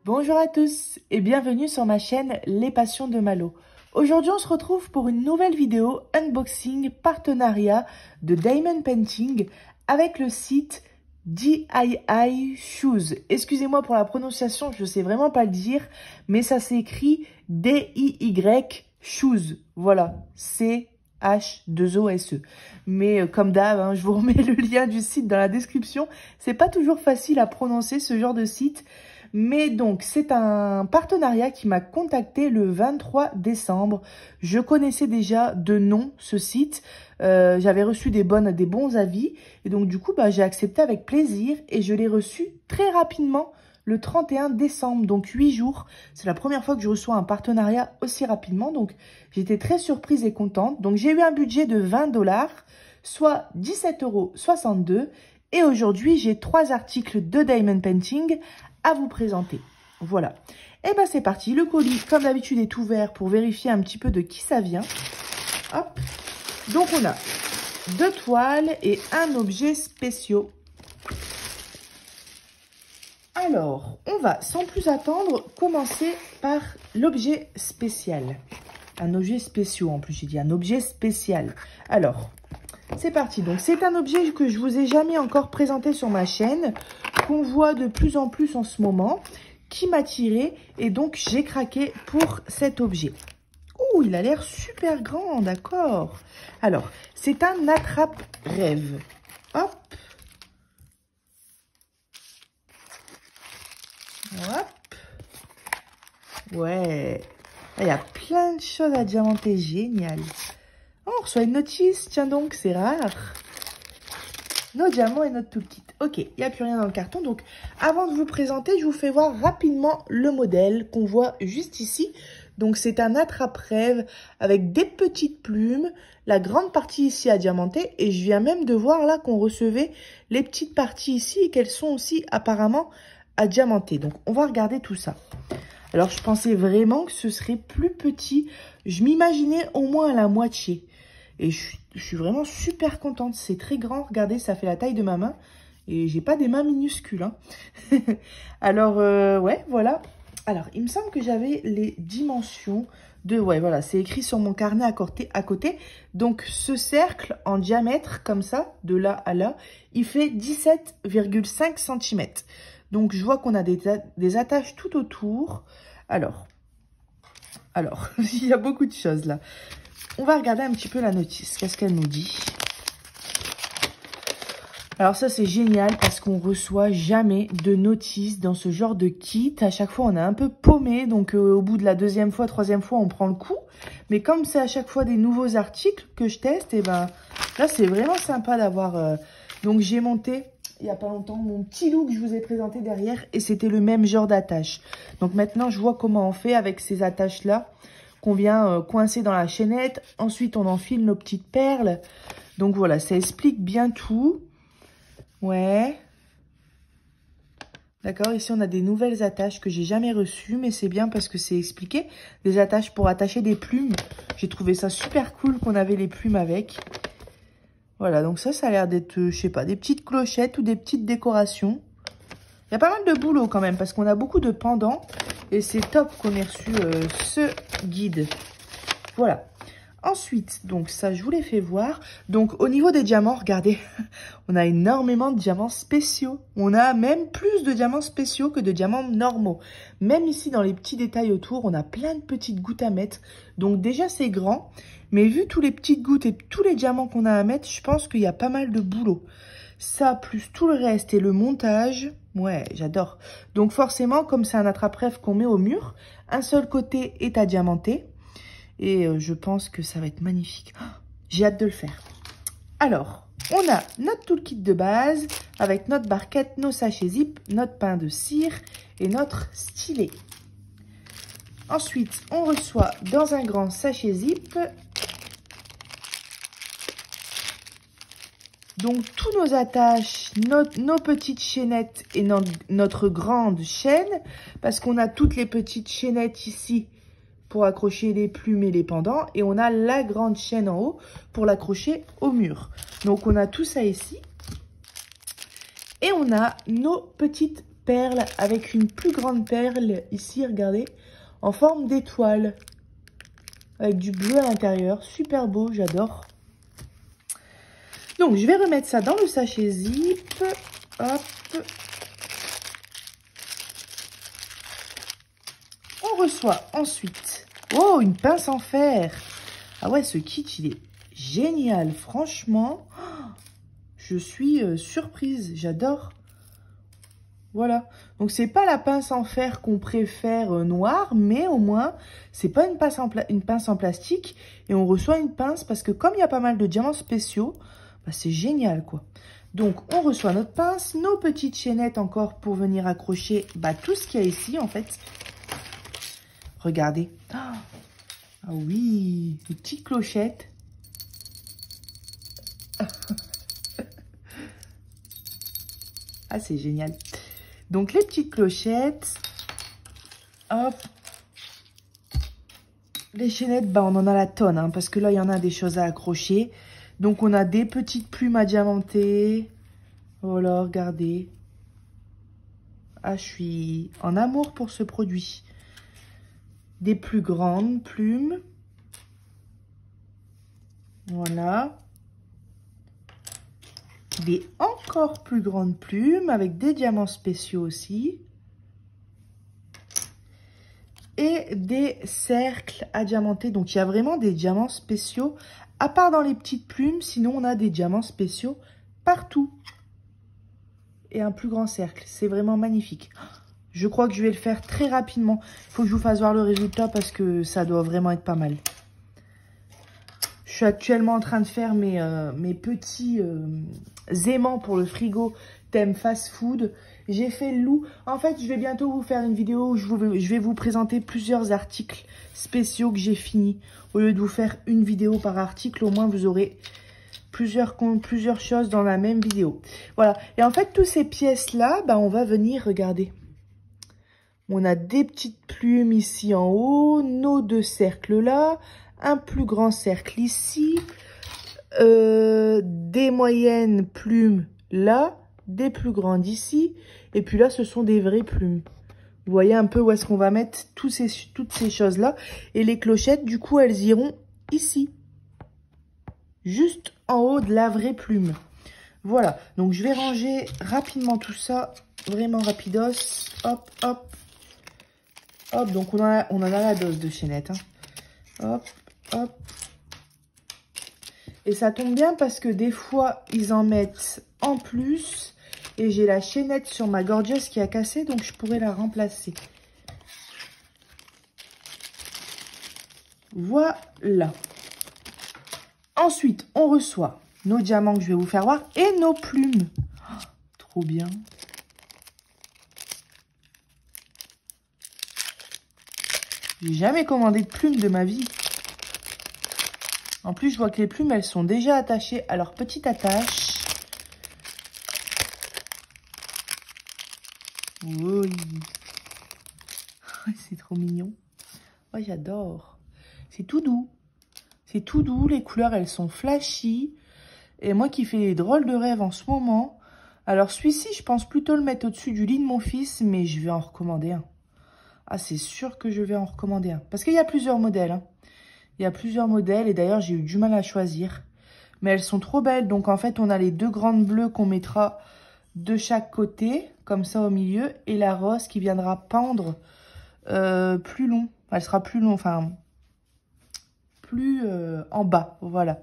Bonjour à tous et bienvenue sur ma chaîne Les Passions de Malo. Aujourd'hui on se retrouve pour une nouvelle vidéo unboxing partenariat de Diamond Painting avec le site DIY Shoes. Excusez-moi pour la prononciation, je ne sais vraiment pas le dire, mais ça s'écrit D-I-Y Shoes. Voilà, C-H-2-O-S-E. Mais comme d'hab, je vous remets le lien du site dans la description. C'est pas toujours facile à prononcer ce genre de site. Mais donc, c'est un partenariat qui m'a contacté le 23 décembre. Je connaissais déjà de nom ce site. J'avais reçu des bons avis. Et donc, du coup, j'ai accepté avec plaisir. Et je l'ai reçu très rapidement le 31 décembre. Donc, 8 jours. C'est la première fois que je reçois un partenariat aussi rapidement. Donc, j'étais très surprise et contente. Donc, j'ai eu un budget de 20 $, soit 17,62 €. Et aujourd'hui, j'ai 3 articles de Diamond Painting à vous présenter. Voilà. Et c'est parti. Le colis, comme d'habitude, est ouvert pour vérifier un petit peu de qui ça vient. Hop. Donc, on a 2 toiles et un objet spéciaux. Alors, on va, sans plus attendre, commencer par l'objet spécial. Un objet spéciaux, en plus, j'ai dit un objet spécial. Alors, c'est parti. Donc, c'est un objet que je vous ai jamais encore présenté sur ma chaîne, qu'on voit de plus en plus en ce moment, qui m'a tiré et donc j'ai craqué pour cet objet. Ouh, il a l'air super grand, d'accord. Alors, c'est un attrape-rêve. Hop. Hop. Ouais. Il y a plein de choses à diamanter, génial. Oh, on reçoit une notice, tiens donc, c'est rare. Nos diamants et notre toolkit. Ok, il n'y a plus rien dans le carton. Donc, avant de vous présenter, je vous fais voir rapidement le modèle qu'on voit juste ici. Donc, c'est un attrape-rêve avec des petites plumes. La grande partie ici à diamanter. Et je viens même de voir là qu'on recevait les petites parties ici et qu'elles sont aussi apparemment à diamanter. Donc, on va regarder tout ça. Alors, je pensais vraiment que ce serait plus petit. Je m'imaginais au moins à la moitié. Et je suis vraiment super contente. C'est très grand. Regardez, ça fait la taille de ma main. Et j'ai pas des mains minuscules. Alors, ouais, voilà. Alors, il me semble que j'avais les dimensions de... Ouais, voilà, c'est écrit sur mon carnet à côté. Donc, ce cercle en diamètre, comme ça, de là à là, il fait 17,5 cm. Donc, je vois qu'on a des attaches tout autour. Alors, il y a beaucoup de choses là. On va regarder un petit peu la notice. Qu'est-ce qu'elle nous dit? Alors ça, c'est génial parce qu'on reçoit jamais de notice dans ce genre de kit. À chaque fois, on est un peu paumé. Donc, au bout de la deuxième fois, troisième fois, on prend le coup. Mais comme c'est à chaque fois des nouveaux articles que je teste, et là, c'est vraiment sympa d'avoir... Donc, j'ai monté, il n'y a pas longtemps, mon petit look que je vous ai présenté derrière. Et c'était le même genre d'attache. Donc, maintenant, je vois comment on fait avec ces attaches-là, qu'on vient coincer dans la chaînette. Ensuite, on enfile nos petites perles. Donc, voilà, ça explique bien tout. Ouais. D'accord, ici, on a des nouvelles attaches que j'ai jamais reçues, mais c'est bien parce que c'est expliqué. Des attaches pour attacher des plumes. J'ai trouvé ça super cool qu'on avait les plumes avec. Voilà, donc ça a l'air d'être, je sais pas, des petites clochettes ou des petites décorations. Il y a pas mal de boulot quand même parce qu'on a beaucoup de pendants. Et c'est top qu'on ait reçu ce guide. Voilà. Ensuite, donc ça, je vous l'ai fait voir. Donc, au niveau des diamants, regardez, on a énormément de diamants spéciaux. On a même plus de diamants spéciaux que de diamants normaux. Même ici, dans les petits détails autour, on a plein de petites gouttes à mettre. Donc, déjà, c'est grand. Mais vu tous les petites gouttes et tous les diamants qu'on a à mettre, je pense qu'il y a pas mal de boulot. Ça, plus tout le reste et le montage... Ouais, j'adore. Donc forcément, comme c'est un attrape-rêve qu'on met au mur, un seul côté est à diamanter. Et je pense que ça va être magnifique. Oh, j'ai hâte de le faire. Alors, on a notre toolkit de base avec notre barquette, nos sachets zip, notre pain de cire et notre stylet. Ensuite, on reçoit dans un grand sachet zip... Donc, tous nos attaches, nos petites chaînettes et notre grande chaîne, parce qu'on a toutes les petites chaînettes ici pour accrocher les plumes et les pendants, et on a la grande chaîne en haut pour l'accrocher au mur. Donc, on a tout ça ici. Et on a nos petites perle avec une plus grande perle ici, regardez, en forme d'étoile. Avec du bleu à l'intérieur, super beau, j'adore. Donc, je vais remettre ça dans le sachet zip. Hop. On reçoit ensuite, oh, une pince en fer. Ah ouais, ce kit, il est génial. Franchement, je suis surprise. J'adore. Voilà. Donc, c'est pas la pince en fer qu'on préfère noire, mais au moins, c'est pas une pince en plastique. Et on reçoit une pince parce que comme il y a pas mal de diamants spéciaux, bah, c'est génial, quoi. Donc, on reçoit notre pince, nos petites chaînettes encore pour venir accrocher bah, tout ce qu'il y a ici, en fait. Regardez. Ah oui, des petites clochettes. Ah, c'est génial. Donc, les petites clochettes. Hop. Les chaînettes, bah, on en a la tonne, hein, parce que là, il y en a des choses à accrocher. Donc, on a des petites plumes à diamanter. Voilà, regardez. Ah, je suis en amour pour ce produit. Des plus grandes plumes. Voilà. Des encore plus grandes plumes avec des diamants spéciaux aussi. Et des cercles à diamanter. Donc, il y a vraiment des diamants spéciaux. À part dans les petites plumes, sinon on a des diamants spéciaux partout. Et un plus grand cercle. C'est vraiment magnifique. Je crois que je vais le faire très rapidement. Il faut que je vous fasse voir le résultat parce que ça doit vraiment être pas mal. Je suis actuellement en train de faire mes petits aimants pour le frigo thème fast food. J'ai fait le loup. En fait, je vais bientôt vous faire une vidéo où je vais vous présenter plusieurs articles spéciaux que j'ai finis. Au lieu de vous faire une vidéo par article, au moins vous aurez plusieurs choses dans la même vidéo. Voilà. Et en fait, toutes ces pièces-là, bah, on va venir regarder. On a des petites plumes ici en haut, nos deux cercles là, un plus grand cercle ici, des moyennes plumes là, des plus grandes ici, et puis là, ce sont des vraies plumes. Vous voyez un peu où est-ce qu'on va mettre toutes ces choses-là. Et les clochettes, du coup, elles iront ici, juste en haut de la vraie plume. Voilà, donc je vais ranger rapidement tout ça, vraiment rapidos. Hop, hop. Hop, donc on en a la dose de chaînettes. Hein. Hop, hop. Et ça tombe bien parce que des fois, ils en mettent en plus. Et j'ai la chaînette sur ma Gorgeous qui a cassé, donc je pourrais la remplacer. Voilà. Ensuite, on reçoit nos diamants que je vais vous faire voir et nos plumes. Oh, trop bien. J'ai jamais commandé de plumes de ma vie. En plus, je vois que les plumes, elles sont déjà attachées à leur petite attache. Oui. C'est trop mignon. Oh, j'adore. C'est tout doux. C'est tout doux. Les couleurs, elles sont flashy. Et moi qui fais des drôles de rêves en ce moment. Alors, celui-ci, je pense plutôt le mettre au-dessus du lit de mon fils. Mais je vais en recommander un. Ah, c'est sûr que je vais en recommander un. Parce qu'il y a plusieurs modèles. Hein. Il y a plusieurs modèles. Et d'ailleurs, j'ai eu du mal à choisir. Mais elles sont trop belles. Donc, en fait, on a les deux grandes bleues qu'on mettra de chaque côté. Comme ça, au milieu. Et la rose qui viendra pendre plus long. Elle sera plus long. Enfin, plus en bas. Voilà.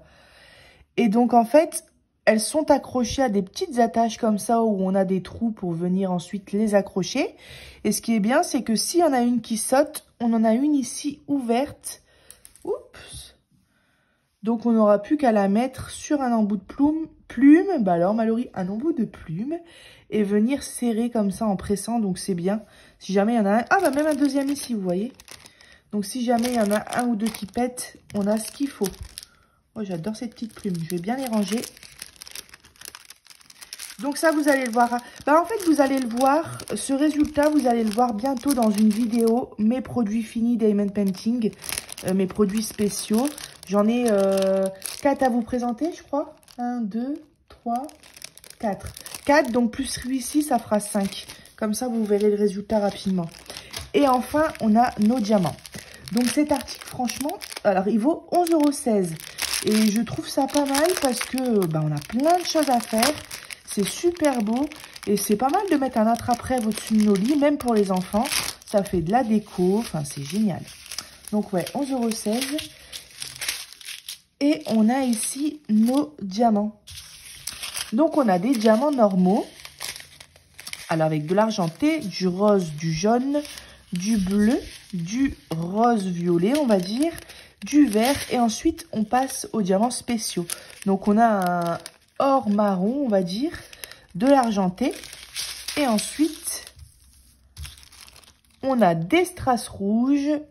Et donc, en fait, elles sont accrochées à des petites attaches comme ça où on a des trous pour venir ensuite les accrocher. Et ce qui est bien, c'est que s'il y en a une qui saute, on en a une ici ouverte. Oups. Donc, on n'aura plus qu'à la mettre sur un embout de plume. Bah alors, Mallory, un embout de plume. Et venir serrer comme ça en pressant. Donc, c'est bien. Si jamais il y en a un... Ah, bah même un deuxième ici, vous voyez. Donc, si jamais il y en a un ou deux qui pètent, on a ce qu'il faut. Oh, j'adore ces petites plumes. Je vais bien les ranger. Donc ça, vous allez le voir. Bah, en fait, vous allez le voir. Ce résultat, vous allez le voir bientôt dans une vidéo. Mes produits finis Diamond Painting. Mes produits spéciaux. J'en ai 4 à vous présenter, je crois. 1, 2, 3, 4. 4, donc plus celui-ci, ça fera 5. Comme ça, vous verrez le résultat rapidement. Et enfin, on a nos diamants. Donc cet article, franchement, alors il vaut 11,16 €. Et je trouve ça pas mal parce que bah, on a plein de choses à faire. C'est super beau. Et c'est pas mal de mettre un attrape-rêve au-dessus de nos lits, même pour les enfants. Ça fait de la déco. Enfin, c'est génial. Donc ouais, 11,16 €. Et on a ici nos diamants. Donc on a des diamants normaux. Alors avec de l'argenté, du rose, du jaune, du bleu, du rose violet, on va dire, du vert. Et ensuite, on passe aux diamants spéciaux. Donc on a un or marron, on va dire, de l'argenté. Et ensuite, on a des strass rouges,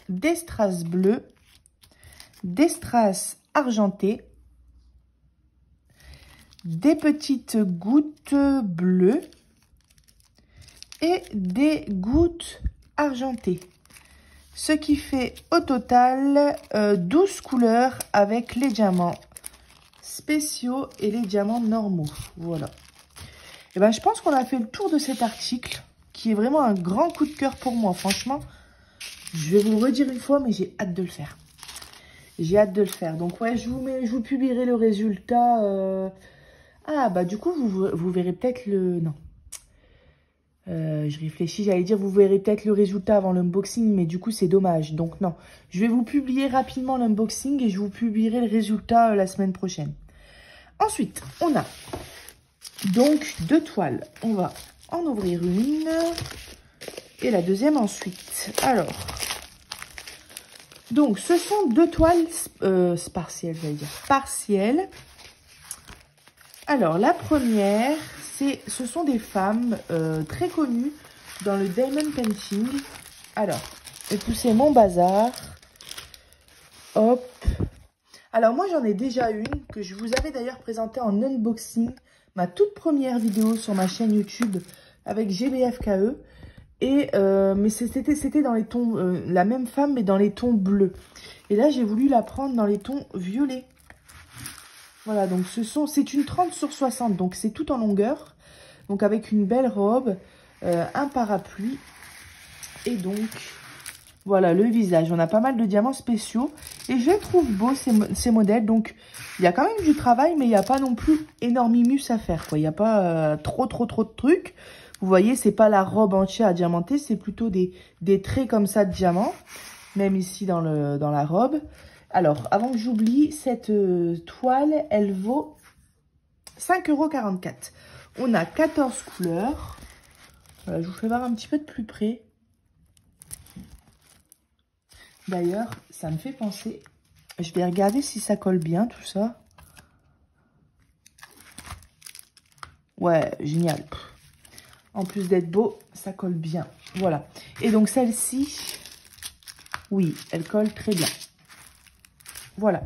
des strass bleus, des strass argentés, des petites gouttes bleues et des gouttes argentées. Ce qui fait au total 12 couleurs avec les diamants spéciaux et les diamants normaux. Voilà. Et ben, je pense qu'on a fait le tour de cet article qui est vraiment un grand coup de cœur pour moi. Franchement, je vais vous le redire une fois, mais j'ai hâte de le faire. J'ai hâte de le faire. Donc ouais, je vous publierai le résultat. Ah bah du coup, vous verrez peut-être le... Non. Je réfléchis, j'allais dire vous verrez peut-être le résultat avant l'unboxing, mais du coup c'est dommage. Donc non, je vais vous publier rapidement l'unboxing et je vous publierai le résultat la semaine prochaine. Ensuite, on a donc 2 toiles. On va en ouvrir une et la deuxième ensuite. Alors, donc ce sont 2 toiles partielles, j'allais dire partielles. Alors la première, ce sont des femmes très connues dans le diamond painting. Alors, époussez mon bazar. Hop. Alors moi j'en ai déjà une que je vous avais d'ailleurs présentée en unboxing. Ma toute première vidéo sur ma chaîne YouTube avec GBFKE. Et mais c'était dans les tons, la même femme mais dans les tons bleus. Et là j'ai voulu la prendre dans les tons violets. Voilà, donc c'est une 30/60, donc c'est tout en longueur. Donc avec une belle robe, un parapluie. Et donc, voilà le visage. On a pas mal de diamants spéciaux. Et je les trouve beaux ces modèles. Donc, il y a quand même du travail, mais il n'y a pas non plus énormimus à faire, quoi. Il n'y a pas trop de trucs. Vous voyez, c'est pas la robe entière à diamanter, c'est plutôt des traits comme ça de diamants. Même ici dans la robe. Alors, avant que j'oublie, cette toile, elle vaut 5,44 €. On a 14 couleurs. Voilà, je vous fais voir un petit peu de plus près. D'ailleurs, ça me fait penser... Je vais regarder si ça colle bien, tout ça. Ouais, génial. En plus d'être beau, ça colle bien. Voilà. Et donc, celle-ci, oui, elle colle très bien. Voilà.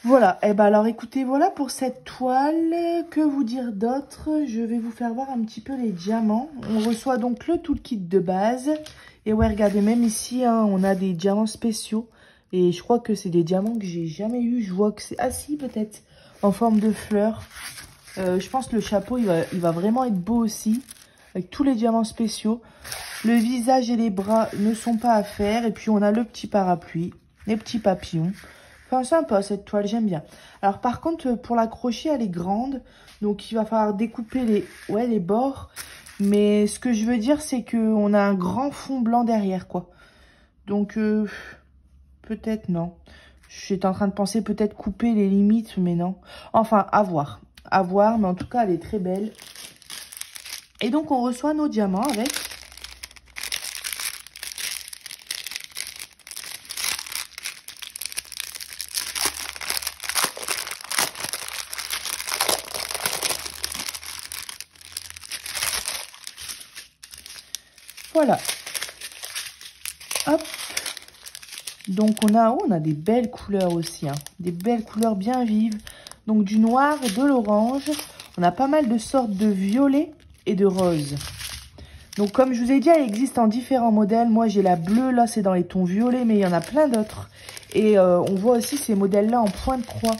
Voilà. Et ben alors, écoutez, voilà pour cette toile. Que vous dire d'autre? Je vais vous faire voir un petit peu les diamants. On reçoit donc le toolkit de base. Et ouais, regardez, même ici, hein, on a des diamants spéciaux. Et je crois que c'est des diamants que j'ai jamais eu. Je vois que c'est... Ah si, peut-être. En forme de fleurs. Je pense que le chapeau, il va vraiment être beau aussi. Avec tous les diamants spéciaux. Le visage et les bras ne sont pas à faire. Et puis, on a le petit parapluie. Les petits papillons. Enfin, sympa cette toile, j'aime bien. Alors, par contre, pour l'accrocher, elle est grande. Donc, il va falloir découper les bords. Mais ce que je veux dire, c'est qu'on a un grand fond blanc derrière, quoi. Donc, peut-être non. J'étais en train de penser peut-être couper les limites, mais non. Enfin, à voir. À voir, mais en tout cas, elle est très belle. Et donc, on reçoit nos diamants avec... Voilà. Hop. Donc, on a des belles couleurs aussi. Hein. Des belles couleurs bien vives. Donc, du noir, de l'orange. On a pas mal de sortes de violet et de rose. Donc, comme je vous ai dit, elle existe en différents modèles. Moi, j'ai la bleue. Là, c'est dans les tons violets, mais il y en a plein d'autres. Et on voit aussi ces modèles-là en point de croix.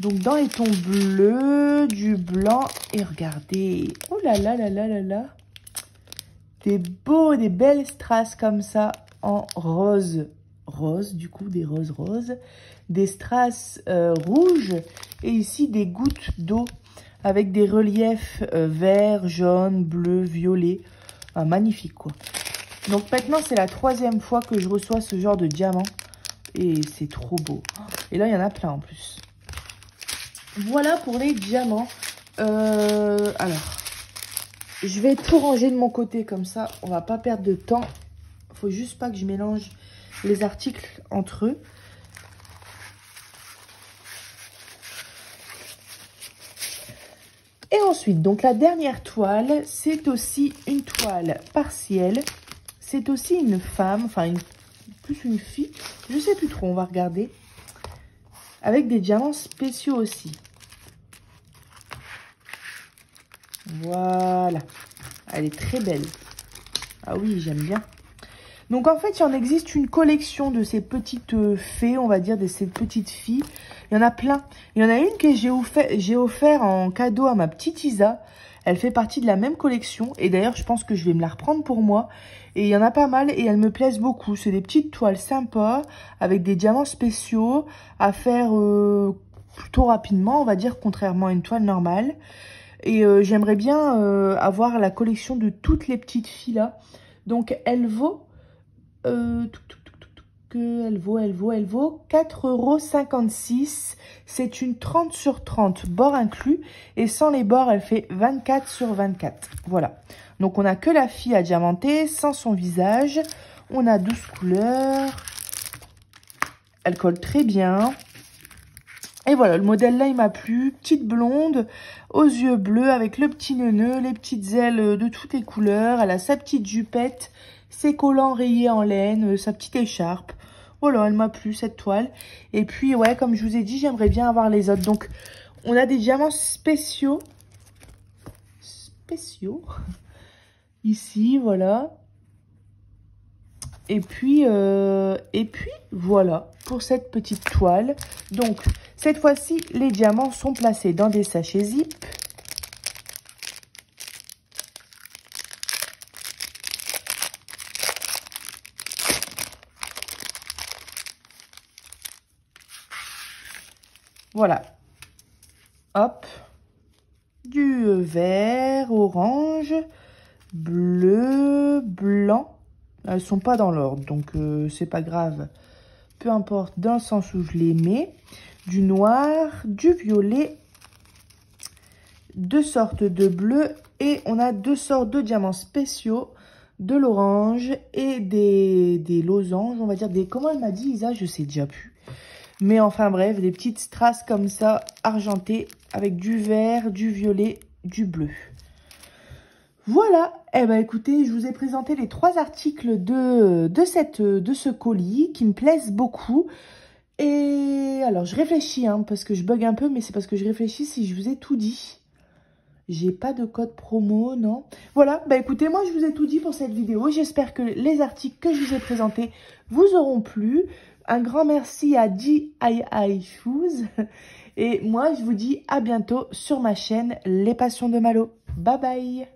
Donc, dans les tons bleus, du blanc. Et regardez. Oh là là là là là là. Des beaux, des belles strass comme ça en rose. Rose, du coup, des roses roses. Des strass rouges. Et ici, des gouttes d'eau avec des reliefs vert, jaune, bleu, violet. Ah, magnifique, quoi. Donc, maintenant, c'est la 3e fois que je reçois ce genre de diamant. Et c'est trop beau. Et là, il y en a plein en plus. Voilà pour les diamants. Alors, je vais tout ranger de mon côté comme ça. On va pas perdre de temps. Faut juste pas que je mélange les articles entre eux. Et ensuite, donc la dernière toile, c'est aussi une toile partielle. C'est aussi une femme, enfin plus une fille. Je sais plus trop, on va regarder. Avec des diamants spéciaux aussi. Voilà. Elle est très belle. Ah oui, j'aime bien. Donc, en fait, il en existe une collection de ces petites fées, on va dire, de ces petites filles. Il y en a plein. Il y en a une que j'ai offert en cadeau à ma petite Isa. Elle fait partie de la même collection. Et d'ailleurs, je pense que je vais me la reprendre pour moi. Et il y en a pas mal et elles me plaisent beaucoup. C'est des petites toiles sympas avec des diamants spéciaux à faire plutôt rapidement, on va dire, contrairement à une toile normale. Et j'aimerais bien avoir la collection de toutes les petites filles là. Donc, elle vaut... elle vaut 4,56 €. C'est une 30 sur 30, bord inclus. Et sans les bords, elle fait 24 sur 24. Voilà. Donc, on n'a que la fille à diamanter, sans son visage. On a 12 couleurs. Elle colle très bien. Et voilà, le modèle là, il m'a plu. Petite blonde, aux yeux bleus, avec le petit nœud, les petites ailes de toutes les couleurs. Elle a sa petite jupette, ses collants rayés en laine, sa petite écharpe. Voilà, elle m'a plu, cette toile. Et puis, ouais, comme je vous ai dit, j'aimerais bien avoir les autres. Donc, on a des diamants spéciaux. Ici, voilà. Et puis, voilà, pour cette petite toile. Donc, cette fois-ci, les diamants sont placés dans des sachets zip. Voilà. Hop. Du vert, orange, bleu, blanc. Elles sont pas dans l'ordre, donc c'est pas grave. Peu importe dans le sens où je les mets. Du noir, du violet, 2 sortes de bleu et on a 2 sortes de diamants spéciaux, de l'orange et des losanges, on va dire des... Comment elle m'a dit, Isa? Je sais déjà plus. Mais enfin bref, des petites strass comme ça, argentées, avec du vert, du violet, du bleu. Voilà, eh ben écoutez, je vous ai présenté les 3 articles de ce colis qui me plaisent beaucoup. Et alors, je réfléchis, hein, parce que je bug un peu, mais c'est parce que je réfléchis si je vous ai tout dit. J'ai pas de code promo, non. Voilà, bah écoutez, moi je vous ai tout dit pour cette vidéo. J'espère que les articles que je vous ai présentés vous auront plu. Un grand merci à DIY Shoes. Et moi, je vous dis à bientôt sur ma chaîne Les Passions de Malo. Bye bye.